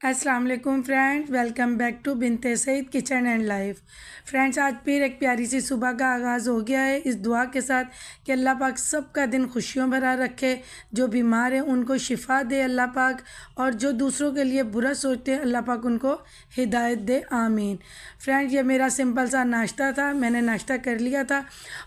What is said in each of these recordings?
अस्सलाम वालेकुम friends, welcome back to Binte Saeed kitchen and life. Friends, आज फिर एक प्यारी सी सुबह का आगाज़ हो गया है इस दुआ के साथ कि अल्लाह पाक सबका दिन खुशियों भरा रखे। जो बीमार हैं उनको शिफा दे अल्लाह पाक, और जो दूसरों के लिए बुरा सोचते हैं अल्लाह पाक उनको हिदायत दे, आमीन। फ्रेंड्स, ये मेरा सिंपल सा नाश्ता था, मैंने नाश्ता कर लिया था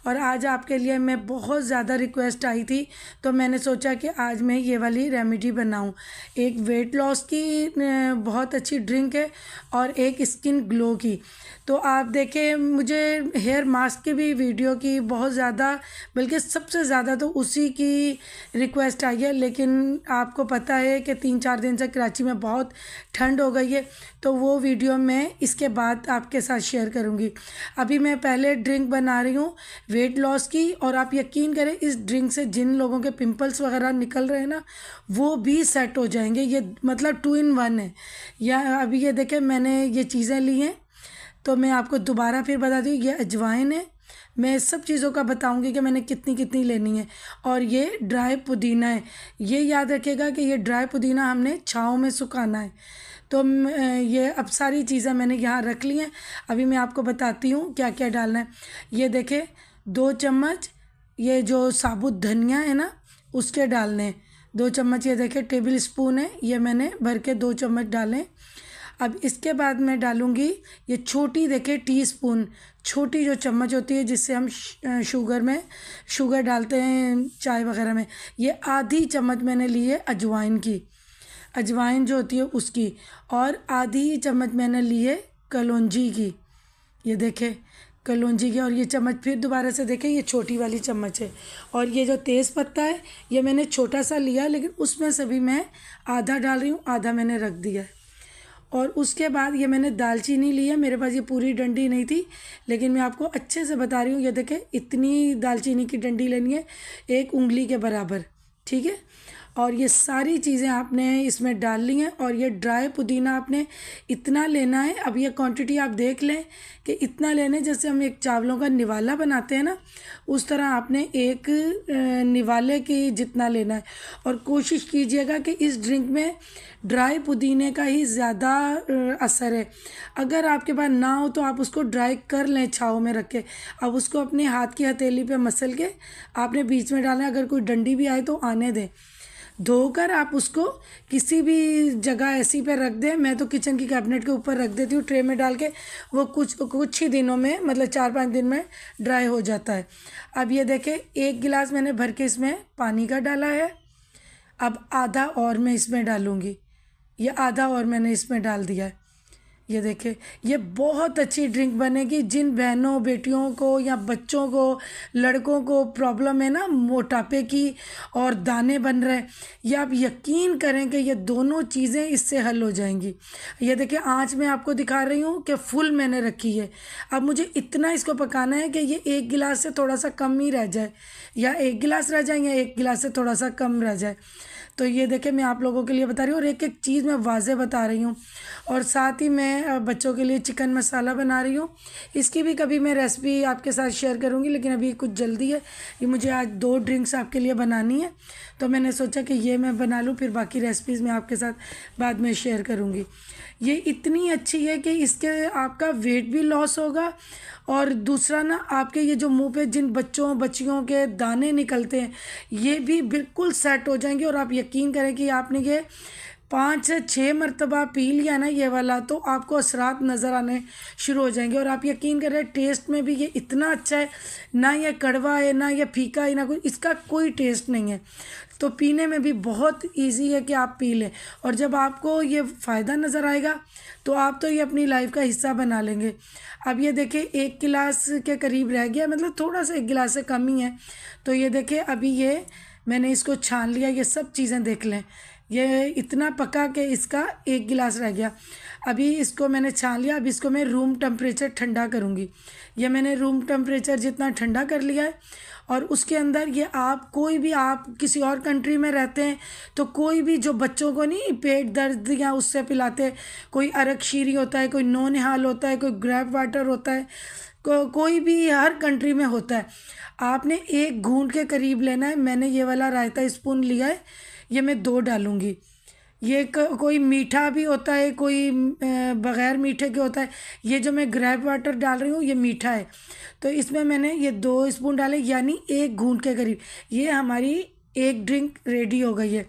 और आज आपके लिए मैं बहुत ज़्यादा रिक्वेस्ट आई थी तो मैंने सोचा कि आज मैं ये वाली रेमेडी बनाऊँ। एक वेट लॉस की बहुत अच्छी ड्रिंक है और एक स्किन ग्लो की। तो आप देखें, मुझे हेयर मास्क की भी वीडियो की बहुत ज़्यादा, बल्कि सबसे ज़्यादा तो उसी की रिक्वेस्ट आई है। लेकिन आपको पता है कि 3-4 दिन से कराची में बहुत ठंड हो गई है, तो वो वीडियो मैं इसके बाद आपके साथ शेयर करूँगी। अभी मैं पहले ड्रिंक बना रही हूँ वेट लॉस की, और आप यकीन करें इस ड्रिंक से जिन लोगों के पिंपल्स वगैरह निकल रहे हैं ना, वो भी सेट हो जाएंगे। ये मतलब 2 in 1 है। या अभी ये देखें, मैंने ये चीज़ें ली हैं तो मैं आपको दोबारा फिर बता दूँ, ये अजवाइन है। मैं सब चीज़ों का बताऊंगी कि मैंने कितनी कितनी लेनी है। और ये ड्राई पुदीना है। ये याद रखिएगा कि ये ड्राई पुदीना हमने छाँव में सुखाना है। तो ये अब सारी चीज़ें मैंने यहाँ रख ली हैं। अभी मैं आपको बताती हूँ क्या क्या डालना है। ये देखें, 2 चम्मच ये जो साबुत धनिया है ना, उसके डालने हैं 2 चम्मच। ये देखें टेबल स्पून है, ये मैंने भर के 2 चम्मच डालें। अब इसके बाद मैं डालूँगी ये छोटी, देखें टीस्पून, छोटी जो चम्मच होती है जिससे हम शुगर डालते हैं चाय वगैरह में, ये आधी चम्मच मैंने ली है अजवाइन की, अजवाइन जो होती है उसकी। और आधी चम्मच मैंने ली है कलौंजी की, ये देखें कलौंजी की। और ये चम्मच फिर दोबारा से देखें, ये छोटी वाली चम्मच है। और ये जो तेज़ पत्ता है ये मैंने छोटा सा लिया, लेकिन उसमें से भी मैं आधा डाल रही हूँ, आधा मैंने रख दिया है। और उसके बाद ये मैंने दालचीनी ली है, मेरे पास ये पूरी डंडी नहीं थी, लेकिन मैं आपको अच्छे से बता रही हूँ। ये देखें, इतनी दालचीनी की डंडी लेनी है, 1 उंगली के बराबर, ठीक है। और ये सारी चीज़ें आपने इसमें डाल ली हैं। और ये ड्राई पुदीना आपने इतना लेना है। अब ये क्वांटिटी आप देख लें कि इतना लेने, जैसे हम एक चावलों का निवाला बनाते हैं ना, उस तरह आपने एक निवाले की जितना लेना है। और कोशिश कीजिएगा कि इस ड्रिंक में ड्राई पुदीने का ही ज़्यादा असर है। अगर आपके पास ना हो तो आप उसको ड्राई कर लें छाँव में रख के। अब उसको अपने हाथ की हथेली पे मसल के आपने बीच में डालना है। अगर कोई डंडी भी आए तो आने दें, धोकर आप उसको किसी भी जगह ऐसी पे रख दें। मैं तो किचन की कैबिनेट के ऊपर रख देती हूँ ट्रे में डाल के। वो कुछ ही दिनों में, मतलब 4-5 दिन में ड्राई हो जाता है। अब ये देखें, 1 गिलास मैंने भर के इसमें पानी का डाला है। अब आधा और मैं इसमें डालूँगी, ये आधा और मैंने इसमें डाल दिया है। ये देखें, ये बहुत अच्छी ड्रिंक बनेगी। जिन बहनों बेटियों को या बच्चों को, लड़कों को प्रॉब्लम है ना मोटापे की और दाने बन रहे हैं, ये आप यकीन करें कि ये दोनों चीज़ें इससे हल हो जाएंगी। ये देखिए, आँच मैं आपको दिखा रही हूँ कि फुल मैंने रखी है। अब मुझे इतना इसको पकाना है कि ये 1 गिलास से थोड़ा सा कम ही रह जाए, या 1 गिलास रह जाए, या 1 गिलास से थोड़ा सा कम रह जाए। तो ये देखें, मैं आप लोगों के लिए बता रही हूँ और एक एक चीज़ मैं वाज़े बता रही हूँ। और साथ ही मैं बच्चों के लिए चिकन मसाला बना रही हूँ। इसकी भी कभी मैं रेसिपी आपके साथ शेयर करूँगी, लेकिन अभी कुछ जल्दी है। ये मुझे आज 2 ड्रिंक्स आपके लिए बनानी है, तो मैंने सोचा कि ये मैं बना लूँ, फिर बाकी रेसिपीज़ मैं आपके साथ बाद में शेयर करूँगी। ये इतनी अच्छी है कि इसके आपका वेट भी लॉस होगा, और दूसरा ना, आपके ये जो मुंह पे जिन बच्चों बच्चियों के दाने निकलते हैं, ये भी बिल्कुल सेट हो जाएंगे। और आप यकीन करें कि आपने ये 5 से 6 मरतबा पी लिया ना ये वाला, तो आपको असरात नज़र आने शुरू हो जाएंगे। और आप यकीन करें, टेस्ट में भी ये इतना अच्छा है, ना ये कड़वा है, ना ये फीका है, ना कोई इसका कोई टेस्ट नहीं है। तो पीने में भी बहुत इजी है कि आप पी लें। और जब आपको ये फ़ायदा नज़र आएगा तो आप तो ये अपनी लाइफ का हिस्सा बना लेंगे। अब ये देखिए, 1 गिलास के करीब रह गया, मतलब थोड़ा सा 1 गिलास से कम ही है। तो ये देखिए, अभी ये मैंने इसको छान लिया। ये सब चीज़ें देख लें, ये इतना पका कि इसका 1 गिलास रह गया। अभी इसको मैंने छान लिया। अब इसको मैं रूम टेम्परेचर ठंडा करूँगी। ये मैंने रूम टेम्परेचर जितना ठंडा कर लिया है। और उसके अंदर ये आप कोई भी, आप किसी और कंट्री में रहते हैं तो कोई भी जो बच्चों को नहीं पेट दर्द या उससे पिलाते हैं, कोई अरक शीरी होता है, कोई नौनिहाल होता है, कोई ग्रेप वाटर होता है, कोई भी हर कंट्री में होता है। आपने 1 घूंट के करीब लेना है। मैंने ये वाला रायता स्पून लिया है, ये मैं 2 डालूँगी। ये कोई मीठा भी होता है, कोई बग़ैर मीठे के होता है। ये जो मैं ग्रेप वाटर डाल रही हूँ ये मीठा है। तो इसमें मैंने ये 2 स्पून डाले, यानी 1 घूंट के करीब। ये हमारी एक ड्रिंक रेडी हो गई है।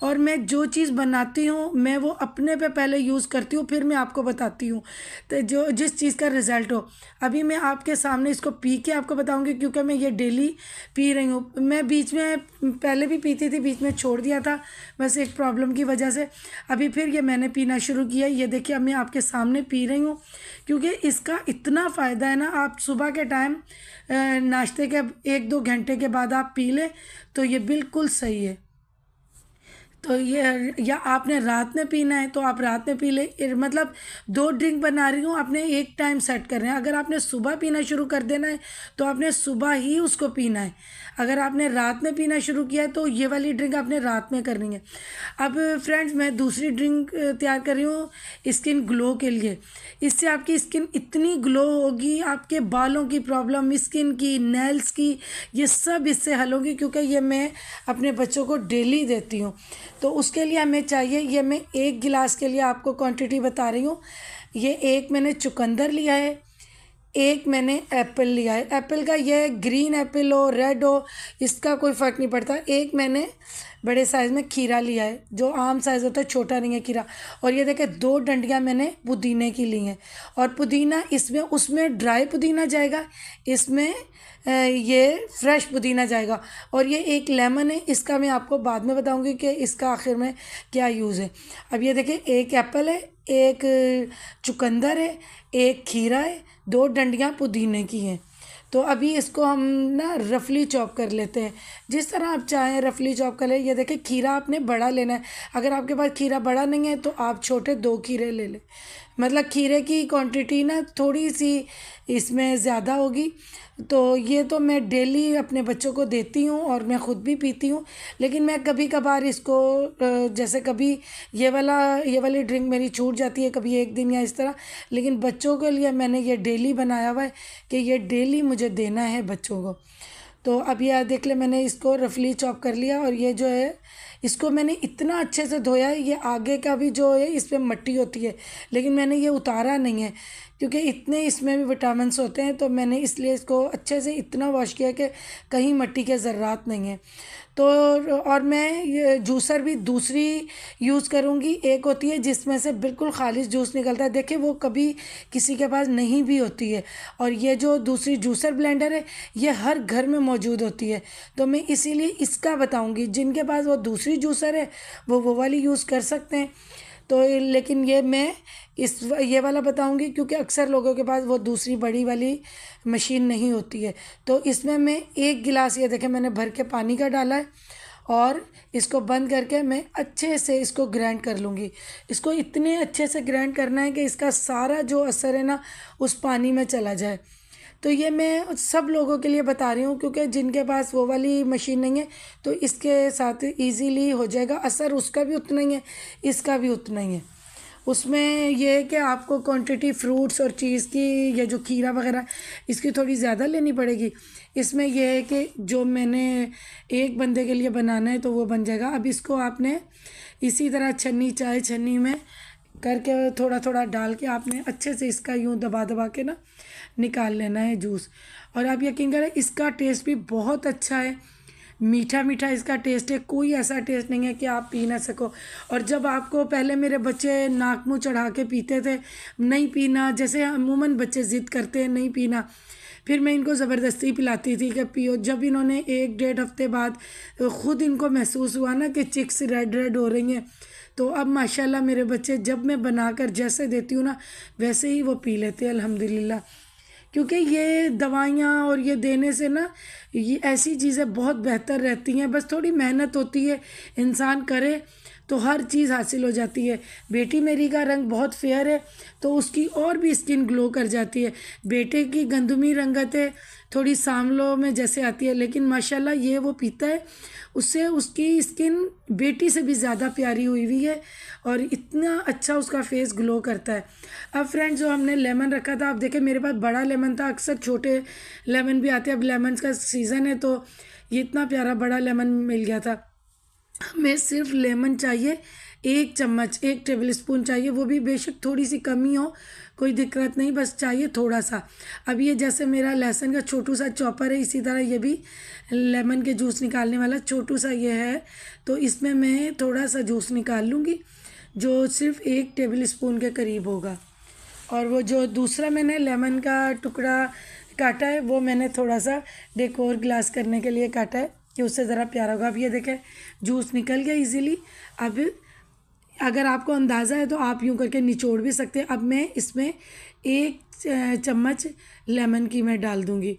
और मैं जो चीज़ बनाती हूँ मैं वो अपने पे पहले यूज़ करती हूँ, फिर मैं आपको बताती हूँ तो जो जिस चीज़ का रिज़ल्ट हो। अभी मैं आपके सामने इसको पी के आपको बताऊँगी, क्योंकि मैं ये डेली पी रही हूँ। मैं बीच में पहले भी पीती थी, बीच में छोड़ दिया था बस एक प्रॉब्लम की वजह से। अभी फिर ये मैंने पीना शुरू किया। ये देखिए अब मैं आपके सामने पी रही हूँ, क्योंकि इसका इतना फ़ायदा है ना। आप सुबह के टाइम नाश्ते के 1-2 घंटे के बाद आप पी लें तो ये बिल्कुल सही है। तो ये, या आपने रात में पीना है तो आप रात में पी लें। मतलब 2 ड्रिंक बना रही हूँ, आपने एक टाइम सेट कर रहे हैं। अगर आपने सुबह पीना शुरू कर देना है तो आपने सुबह ही उसको पीना है। अगर आपने रात में पीना शुरू किया है तो ये वाली ड्रिंक आपने रात में करनी है। अब फ्रेंड्स मैं दूसरी ड्रिंक तैयार कर रही हूँ स्किन ग्लो के लिए। इससे आपकी स्किन इतनी ग्लो होगी, आपके बालों की प्रॉब्लम, स्किन की, नेल्स की, ये सब इससे हल होगी, क्योंकि ये मैं अपने बच्चों को डेली देती हूँ। तो उसके लिए हमें चाहिए, ये मैं 1 गिलास के लिए आपको क्वांटिटी बता रही हूँ। ये एक मैंने चुकंदर लिया है, एक मैंने एप्पल लिया है। एप्पल का ये ग्रीन एप्पल हो रेड हो इसका कोई फ़र्क नहीं पड़ता। एक मैंने बड़े साइज़ में खीरा लिया है, जो आम साइज़ होता है, छोटा नहीं है खीरा। और ये देखें 2 डंडियाँ मैंने पुदीने की ली हैं। और पुदीना इसमें, उसमें ड्राई पुदीना जाएगा, इसमें ये फ्रेश पुदीना जाएगा। और ये एक लेमन है, इसका मैं आपको बाद में बताऊंगी कि इसका आखिर में क्या यूज़ है। अब ये देखिए एक एप्पल है, एक चुकंदर है, एक खीरा है, 2 डंडियाँ पुदीने की हैं। तो अभी इसको हम ना रफली चॉप कर लेते हैं, जिस तरह आप चाहें रफली चॉप कर लें। ये देखिए खीरा आपने बड़ा लेना है। अगर आपके पास खीरा बड़ा नहीं है तो आप छोटे 2 खीरे ले लें। मतलब खीरे की क्वांटिटी ना थोड़ी सी इसमें ज़्यादा होगी। तो ये तो मैं डेली अपने बच्चों को देती हूँ और मैं ख़ुद भी पीती हूँ। लेकिन मैं कभी कभार इसको जैसे कभी ये वाली ड्रिंक मेरी छूट जाती है कभी एक दिन या इस तरह। लेकिन बच्चों के लिए मैंने ये डेली बनाया हुआ है कि ये डेली मुझे देना है बच्चों को। तो अब ये देख ले, मैंने इसको रफली चॉप कर लिया। और ये जो है इसको मैंने इतना अच्छे से धोया है। ये आगे का भी जो है इस पर मट्टी होती है, लेकिन मैंने ये उतारा नहीं है, क्योंकि इतने इसमें भी विटामिन्स होते हैं। तो मैंने इसलिए इसको अच्छे से इतना वॉश किया कि कहीं मट्टी के ज़र्रात नहीं है। तो और मैं ये जूसर भी दूसरी यूज़ करूँगी। एक होती है जिसमें से बिल्कुल खालिश जूस निकलता है, देखिए वो कभी किसी के पास नहीं भी होती है। और ये जो दूसरी जूसर ब्लेंडर है ये हर घर में मौजूद होती है। तो मैं इसीलिए इसका बताऊँगी। जिनके पास वो दूसरी जूसर है वो वाली यूज़ कर सकते हैं। तो लेकिन ये मैं ये वाला बताऊंगी, क्योंकि अक्सर लोगों के पास वो दूसरी बड़ी वाली मशीन नहीं होती है। तो इसमें मैं 1 गिलास, ये देखें मैंने भर के पानी का डाला है। और इसको बंद करके मैं अच्छे से इसको ग्राइंड कर लूँगी। इसको इतने अच्छे से ग्राइंड करना है कि इसका सारा जो असर है ना उस पानी में चला जाए। तो ये मैं सब लोगों के लिए बता रही हूँ, क्योंकि जिनके पास वो वाली मशीन नहीं है तो इसके साथ इजीली हो जाएगा। असर उसका भी उतना ही है, इसका भी उतना ही है। उसमें ये है कि आपको क्वांटिटी फ्रूट्स और चीज़ की, ये जो खीरा वगैरह, इसकी थोड़ी ज़्यादा लेनी पड़ेगी। इसमें यह है कि जो मैंने एक बंदे के लिए बनाना है तो वो बन जाएगा। अब इसको आपने इसी तरह छन्नी, चाय छन्नी में करके थोड़ा थोड़ा डाल के आपने अच्छे से इसका यूँ दबा दबा के ना निकाल लेना है जूस। और आप यकीन करें इसका टेस्ट भी बहुत अच्छा है, मीठा मीठा इसका टेस्ट है। कोई ऐसा टेस्ट नहीं है कि आप पी ना सको। और जब आपको, पहले मेरे बच्चे नाक मुँह चढ़ा के पीते थे, नहीं पीना, जैसे अमूमन बच्चे ज़िद करते हैं नहीं पीना, फिर मैं इनको ज़बरदस्ती पिलाती थी कि पियो। जब इन्होंने 1-1.5 हफ्ते बाद ख़ुद इनको महसूस हुआ ना कि चिक्स रेड रेड हो रही हैं, तो अब माशाल्लाह मेरे बच्चे जब मैं बनाकर जैसे देती हूँ ना वैसे ही वो पी लेते हैं अल्हम्दुलिल्लाह। क्योंकि ये दवाइयाँ और ये देने से ना ये ऐसी चीज़ें बहुत बेहतर रहती हैं। बस थोड़ी मेहनत होती है, इंसान करे तो हर चीज़ हासिल हो जाती है। बेटी मेरी का रंग बहुत फेयर है तो उसकी और भी स्किन ग्लो कर जाती है। बेटे की गंदुमी रंगत है, थोड़ी सांवलों में जैसे आती है, लेकिन माशाल्लाह ये वो पीता है, उससे उसकी स्किन बेटी से भी ज़्यादा प्यारी हुई हुई है और इतना अच्छा उसका फेस ग्लो करता है। अब फ्रेंड्स जो हमने लेमन रखा था, आप देखें मेरे पास बड़ा लेमन था, अक्सर छोटे लेमन भी आते हैं। अब लेमन का सीज़न है तो ये इतना प्यारा बड़ा लेमन मिल गया था। हमें सिर्फ लेमन चाहिए 1 चम्मच 1 टेबल स्पून चाहिए, वो भी बेशक थोड़ी सी कमी हो कोई दिक्कत नहीं, बस चाहिए थोड़ा सा। अब ये जैसे मेरा लहसुन का छोटू सा चॉपर है, इसी तरह ये भी लेमन के जूस निकालने वाला छोटू सा ये है। तो इसमें मैं थोड़ा सा जूस निकाल लूँगी जो सिर्फ 1 टेबल स्पून के करीब होगा। और वो जो दूसरा मैंने लेमन का टुकड़ा काटा है वो मैंने थोड़ा सा डेकोर ग्लास करने के लिए काटा है कि उससे ज़रा प्यारा होगा। अब ये देखें जूस निकल गया इजीली। अब अगर आपको अंदाज़ा है तो आप यूँ करके निचोड़ भी सकते हैं। अब मैं इसमें 1 चम्मच लेमन की मैं डाल दूँगी।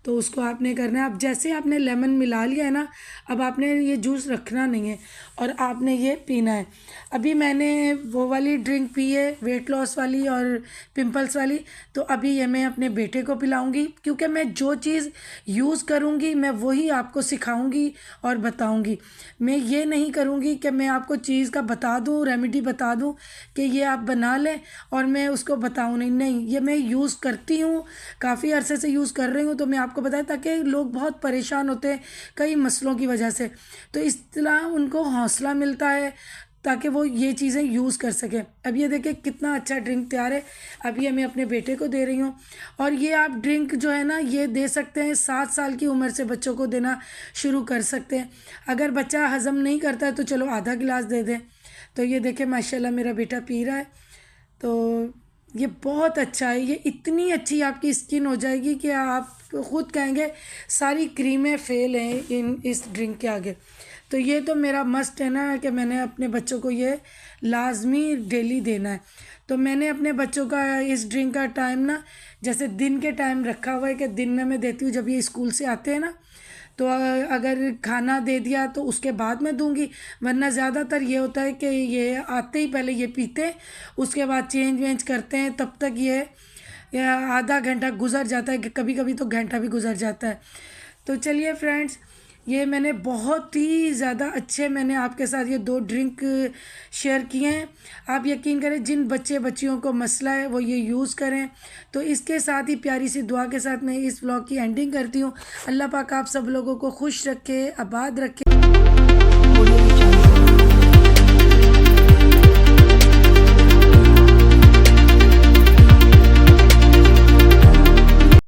तो उसको आपने करना है। अब जैसे आपने लेमन मिला लिया है ना, अब आपने ये जूस रखना नहीं है और आपने ये पीना है। अभी मैंने वो वाली ड्रिंक पी है वेट लॉस वाली और पिंपल्स वाली, तो अभी ये मैं अपने बेटे को पिलाऊंगी, क्योंकि मैं जो चीज़ यूज़ करूंगी मैं वही आपको सिखाऊंगी और बताऊंगी। मैं ये नहीं करूंगी कि मैं आपको चीज़ का बता दूं, रेमेडी बता दूं कि ये आप बना लें और मैं उसको बताऊं नहीं, ये मैं यूज़ करती हूँ, काफ़ी अरसे से यूज़ कर रही हूँ। तो मैं आपको बताया ताकि लोग बहुत परेशान होते हैं कई मसलों की वजह से, तो इस तरह उनको हौसला मिलता है ताकि वो ये चीज़ें यूज़ कर सकें। अब ये देखिए कितना अच्छा ड्रिंक तैयार है। अभी ये मैं अपने बेटे को दे रही हूँ। और ये आप ड्रिंक जो है ना ये दे सकते हैं 7 साल की उम्र से बच्चों को देना शुरू कर सकते हैं। अगर बच्चा हज़म नहीं करता है तो चलो आधा गिलास दे दें। तो ये देखिए माशाल्लाह मेरा बेटा पी रहा है। तो ये बहुत अच्छा है, ये इतनी अच्छी आपकी स्किन हो जाएगी कि आप खुद कहेंगे सारी क्रीमें फेल हैं इस ड्रिंक के आगे। तो ये तो मेरा मस्ट है ना कि मैंने अपने बच्चों को ये लाजमी डेली देना है। तो मैंने अपने बच्चों का इस ड्रिंक का टाइम ना जैसे दिन के टाइम रखा हुआ है कि दिन में मैं देती हूँ जब ये स्कूल से आते हैं ना, तो अगर खाना दे दिया तो उसके बाद मैं दूंगी, वरना ज़्यादातर ये होता है कि ये आते ही पहले ये पीते हैं, उसके बाद चेंज वेंज करते हैं, तब तक ये आधा घंटा गुजर जाता है, कभी कभी तो घंटा भी गुजर जाता है। तो चलिए फ्रेंड्स, ये मैंने बहुत ही ज़्यादा अच्छे मैंने आपके साथ ये 2 ड्रिंक शेयर किए हैं। आप यकीन करें जिन बच्चे बच्चियों को मसला है वो ये यूज़ करें। तो इसके साथ ही प्यारी सी दुआ के साथ मैं इस व्लॉग की एंडिंग करती हूँ। अल्लाह पाक आप सब लोगों को खुश रखे, आबाद रखे।